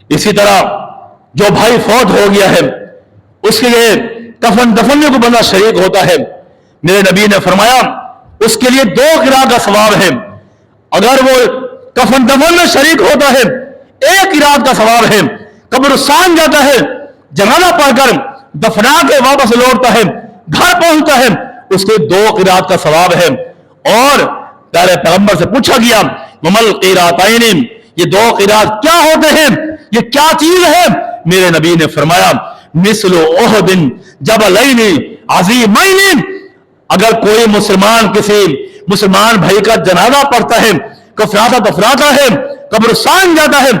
اسی طرح جو بھائی فوت ہو گیا ہے اس کے لیے کفن دفن میں کوئی بندہ شریک ہوتا ہے، میرے نبی نے فرمایا اس کے لیے 2 قرات کا ثواب ہے، اگر وہ کفن دفن میں شریک ہوتا ہے 1 قرات کا ثواب ہے، قبرستان جاتا ہے جنازہ پڑھ کر دفنا کے واپس لوٹتا ہے گھر پہنچتا ہے اس کے 2 قرات کا ثواب ہے۔ اور پیارے پیغمبر سے پوچھا گیا ومل قراتین، یہ 2 قرات کیا ہوتے ہیں، یہ کیا چیز ہے؟ میرے نبی نے فرمایا مثل احد جبلین عظیمین، اگر کوئی مسلمان کسی مسلمان بھائی کا جنازہ پڑھتا ہے، کفراتا دفناتا ہے، قبرستان جاتا ہے،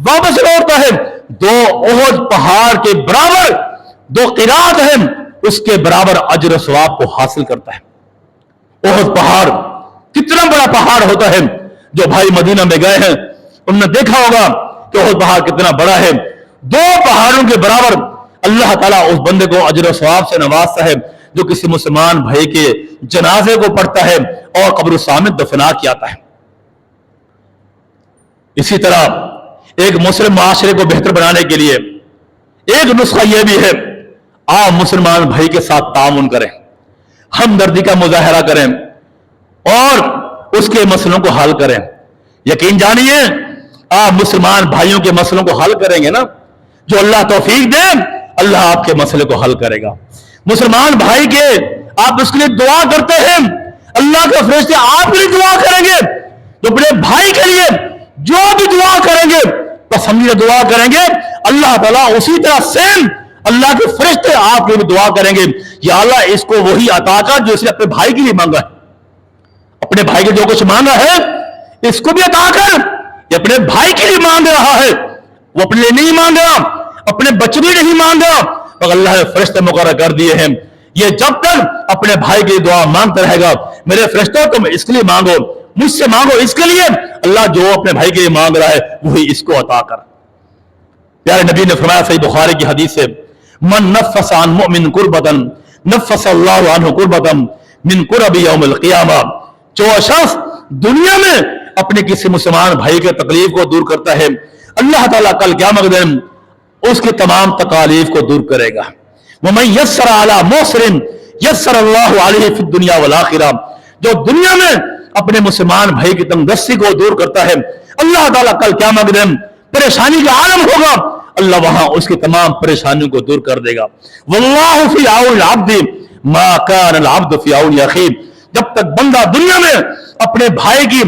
واپس لوٹتا ہے، 2 احد پہاڑ کے برابر 2 قرات ہیں، اس کے برابر اجر و ثواب کو حاصل کرتا ہے۔ احد پہاڑ کتنا بڑا پہاڑ ہوتا ہے، جو بھائی مدینہ میں گئے ہیں انہوں نے دیکھا ہوگا کہ احد پہاڑ کتنا بڑا ہے، 2 پہاڑوں کے برابر اللہ تعالیٰ اس بندے کو اجر و ثواب سے نوازتا ہے جو کسی مسلمان بھائی کے جنازے کو پڑھتا ہے اور قبرستان میں دفنا کیا آتا ہے۔ اسی طرح ایک مسلم معاشرے کو بہتر بنانے کے لیے ایک نسخہ یہ بھی ہے، آپ مسلمان بھائی کے ساتھ تعاون کریں، ہمدردی کا مظاہرہ کریں اور اس کے مسئلوں کو حل کریں۔ یقین جانیے آپ مسلمان بھائیوں کے مسئلوں کو حل کریں گے نا، جو اللہ توفیق دے اللہ آپ کے مسئلے کو حل کرے گا۔ مسلمان بھائی کے آپ اس کے لیے دعا کرتے ہیں، اللہ کے فرشتے آپ کے لیے دعا کریں گے، تو اپنے بھائی کے لیے جو بھی دعا کریں گے پسندیدہ دعا کریں گے، اللہ تعالیٰ اسی طرح سیم اللہ کے فرشتے آپ کے لیے دعا کریں گے، یا اللہ اس کو وہی عطا کر جو اس نے اپنے بھائی کے لیے مانگا ہے، اپنے بھائی کے جو کچھ مانگا ہے اس کو بھی عطا کر، یہ اپنے بھائی کے لیے مانگ رہا ہے، وہ اپنے لیے نہیں مانگ رہا، اپنے بچے بھی نہیں مانگ رہا، مگر اللہ نے فرشتے مقرر کر دیے ہیں یہ جب تک اپنے بھائی کی دعا مانگتا رہے گا، میرے فرشتوں تم اس کے لیے مانگو، مجھ سے مانگو اس کے لیے، اللہ جو اپنے بھائی کے لیے مانگ رہا ہے وہی اس کو عطا کر۔ پیارے نبی نے فرمایا صحیح بخاری کی حدیث سے، من نفس عن مؤمن کربتن نفس اللہ عنہ کربتن من کرب یوم القیامہ، جو شخص دنیا میں اپنے کسی مسلمان بھائی کے تکلیف کو دور کرتا ہے، اللہ تعالیٰ کل قیامت کے دن اس کی تمام تکالیف کو دور کرے گا۔ وَمَن يَسَّرَ عَلَى مُعْسِرٍ يَسَّرَ اللَّهُ عَلَيْهِ فِي الدُّنْيَا وَالْآخِرَةِ، جو دنیا میں اپنے مسلمان بھائی کی تنگ دستی کو دور کرتا ہے، اللہ تعالیٰ کل قیامت کے دن پریشانی کا عالم ہوگا، اللہ وہاں اس کی تمام پریشانیوں کو دور کر دے گا۔ وَاللَّهُ فِي عَوْنِ الْعَبْدِ مَا كَانَ الْعَبْدُ فِي عَوْنِ أَخِيهِ، جب تک بندہ دنیا میں اپنے بھائی کی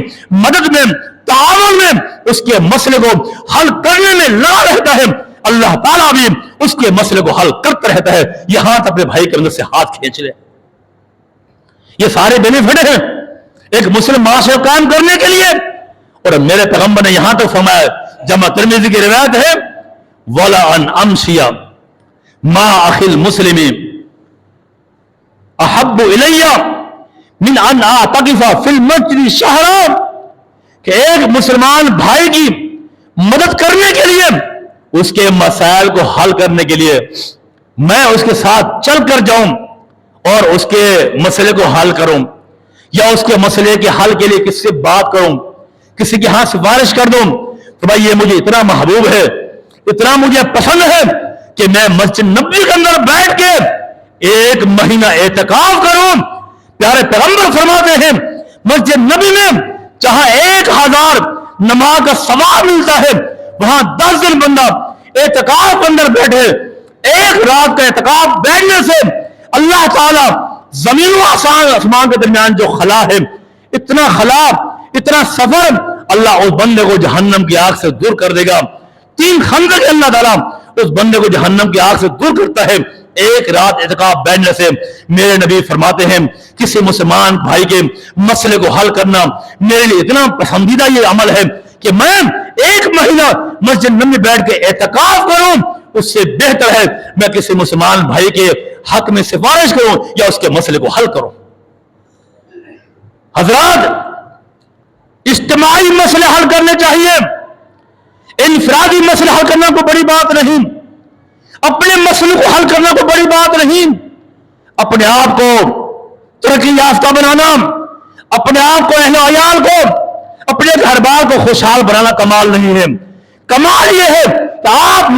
مدد میں، تعاون میں، اس کے مسئلے کو حل کرنے میں لگا رہتا ہے، اللہ تعالیٰ بھی اس کے مسئلے کو حل کرتا رہتا ہے، یہاں تک اپنے بھائی کے اندر سے ہاتھ کھینچ لے۔ یہ سارے بینیفٹ ہیں ایک مسلم معاشرے قائم کرنے کے لیے، اور میرے پیغمبر نے یہاں تک فرمایا، جمع ترمذی کی روایت ہے، وَلَا أَنْ أَمْشِيَ مَعَ أَخِي الْمُسْلِمِ أَحَبُّ إِلَيَّ من ان اعتکف فی المسجد شہرا، کہ ایک مسلمان بھائی کی مدد کرنے کے لیے، اس کے مسائل کو حل کرنے کے لیے میں اس کے ساتھ چل کر جاؤں اور اس کے مسئلے کو حل کروں، یا اس کے مسئلے کے حل کے لیے کس سے بات کروں، کسی کے ہاں سفارش کر دوں، تو بھائی یہ مجھے اتنا محبوب ہے، اتنا مجھے پسند ہے کہ میں مسجد نبوی کے اندر بیٹھ کے 1 مہینہ اعتکاف کروں۔ پیارے پیغمبر فرماتے ہیں مسجد نبی میں جہاں 1000 نماز کا ثواب ملتا ہے، وہاں 10 دن بندہ اعتکاف کے اندر بیٹھے، 1 رات کا اعتکاف بیٹھنے سے اللہ تعالیٰ زمین و آسمان کے درمیان جو خلا ہے، اتنا خلا، اتنا سفر، اللہ اس بندے کو جہنم کی آگ سے دور کر دے گا۔ 3 خندق اللہ تعالیٰ اس بندے کو جہنم کی آگ سے دور کرتا ہے 1 رات اعتکاف بیٹھنے سے۔ میرے نبی فرماتے ہیں کسی مسلمان بھائی کے مسئلے کو حل کرنا میرے لیے اتنا پسندیدہ یہ عمل ہے کہ میں 1 مہینہ مسجد نبوی بیٹھ کے اعتکاف کروں، اس سے بہتر ہے میں کسی مسلمان بھائی کے حق میں سفارش کروں یا اس کے مسئلے کو حل کروں۔ حضرات، اجتماعی مسئلے حل کرنے چاہیے، انفرادی مسئلے حل کرنا کوئی بڑی بات نہیں، اپنے مسئلے کو حل کرنا کوئی بڑی بات نہیں، اپنے آپ کو ترقی یافتہ بنانا، اپنے آپ کو اہل و عیال کو، اپنے گھر بار کو خوشحال بنانا کمال نہیں ہے۔ کمال یہ ہے کہ آپ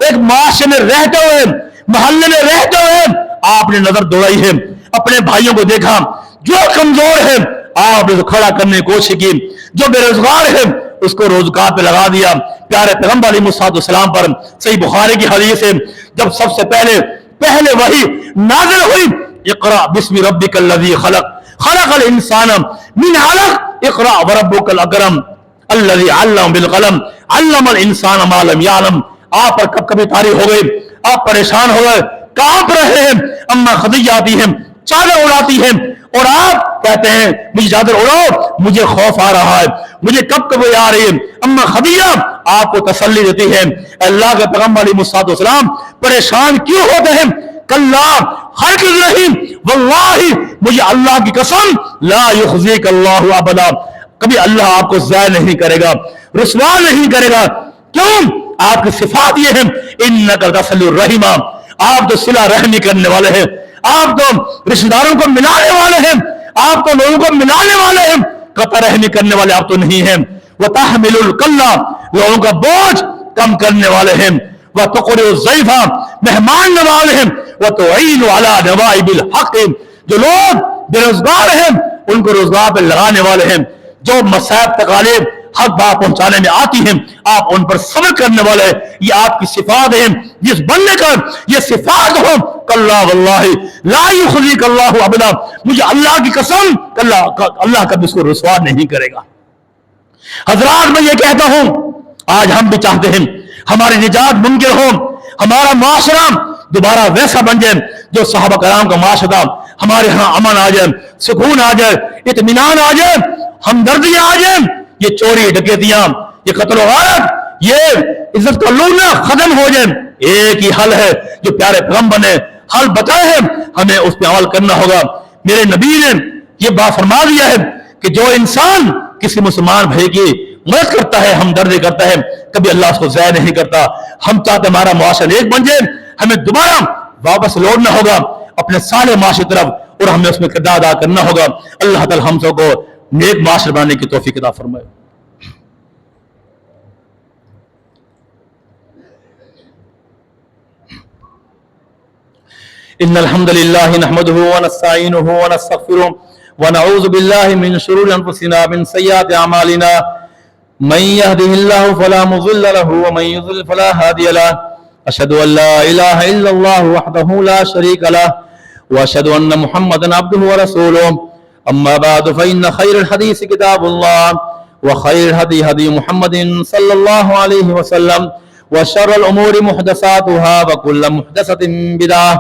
ایک معاشرے میں رہتے ہوئے، محلے میں رہتے ہوئے آپ نے نظر دوڑائی ہے، اپنے بھائیوں کو دیکھا، جو کمزور ہے آپ نے کھڑا کرنے کی کوشش کی، جو بے روزگار ہے اس کو روزگار پہ لگا دیا۔ پیارے پیغمبر علیہ السلام پر صحیح بخاری کی حدیث ہے، جب سب سے پہلے وحی نازل ہوئی، اقرأ بسم ربک الذی خلق خلق الانسان من علق اقرأ وربک الاکرم الذی علم بالقلم علم الانسان ما لم یعلم۔ آپ پر کبھی طاری ہو گئی، آپ پریشان ہو گئے، کانپ رہے ہیں، اما خدیجہ آتی ہیں، چادر اڑاتی ہیں، اور آپ کہتے ہیں مجھے چادر اڑاؤ، مجھے خوف آ رہا ہے، مجھے کب یہ آ رہی ہے۔ اما خدیجہ آپ کو تسلی دیتی ہے، اللہ کے پیغمبر علیہ السلام پریشان کیوں ہوتے ہیں؟ کلا، ہرگز نہیں، واللہ مجھے اللہ کی قسم، لا یخزیک اللہ ابدا، کبھی اللہ آپ کو ضائع نہیں کرے گا، رسوا نہیں کرے گا۔ کیوں؟ آپ کی صفات یہ ہے، انک تصل الرحم، آپ تو صلہ رحمی کرنے والے ہیں، آپ تو رشتہ داروں کو ملانے والے ہیں، آپ تو لوگوں کو ملانے والے ہیں، قطع رحمی کرنے والے آپ تو نہیں ہیں۔ وتحمل الکلہ، لوگوں کا بوجھ کم کرنے والے ہیں۔ وتقرئ الضیف، مہمان نواز ہیں۔ وتعین علی نوائب الحق، جو لوگ بے روزگار ہیں ان کو روزگار پہ لگانے والے ہیں، جو مصائب تکالیف حق بات پہنچانے میں آتی ہیں آپ ان پر صبر کرنے والے ہیں۔ یہ آپ کی صفات ہیں، جس بندے کا یہ صفات ہو، کلا واللہ لا یخزیک اللہ ابدا، مجھے اللہ کی قسم اللہ کبھی اس کو رسوا نہیں کرے گا۔ حضرات، میں یہ کہتا ہوں آج ہم بھی چاہتے ہیں ہماری نجات ممکن ہو، ہمارا معاشرہ دوبارہ ویسا بن جائے جو صحابہ کرام کا معاشرہ تھا، ہمارے ہاں امن آ جائے، سکون آ جائے، اطمینان آ جائے، ہمدردیاں آ جائیں، یہ چوری ڈکیتیاں، یہ قتل و غارت، یہ عزت کا لوٹنا ختم ہو جائے۔ ایک ہی حل ہے جو پیارے پیغمبر نے حل بتائے ہیں، ہمیں اس پہ عمل کرنا ہوگا. میرے نبی نے یہ بات فرما دیا ہے کہ جو انسان کسی مسلمان بھائی کی مدد کرتا ہے، ہمدردی کرتا ہے، کبھی اللہ اس کو ضائع نہیں کرتا. ہم چاہتے ہمارا معاشرہ ایک بن جائے، ہمیں دوبارہ واپس لوٹنا ہوگا اپنے سارے معاشرے طرف اور ہمیں اس میں کردار ادا کرنا ہوگا. اللہ تعالی ہم سب کو نیک معاشرہ بنانے کی توفیق عطا فرمائے. ان الحمد لله نحمده ونستعينه ونستغفره ونعوذ بالله من شرور انفسنا ومن سيئات اعمالنا من يهده الله فلا مضل له ومن يضلل فلا هادي له. اشهد ان لا اله الا الله وحده لا شريك له واشهد ان محمدا عبده ورسوله. اما بعد فان خير الحديث كتاب الله وخير الهدي هدي محمد صلى الله عليه وسلم وشر الامور محدثاتها وكل محدثة بدعة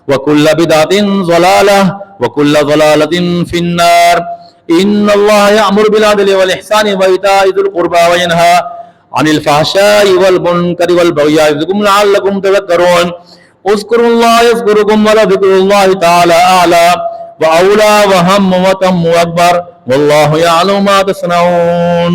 وكل بدعة ضلالة وكل ضلالة في النار. إن الله يأمر بالعدل والإحسان وإيتاء ذي القربى وينهى عن الفحشاء والمنكر والبغي يعظكم لعلكم تذكرون. اذكروا الله يذكركم ولذكر الله تعالى أعلى وأولى وهم وتم وأكبر والله يعلم ما تصنعون.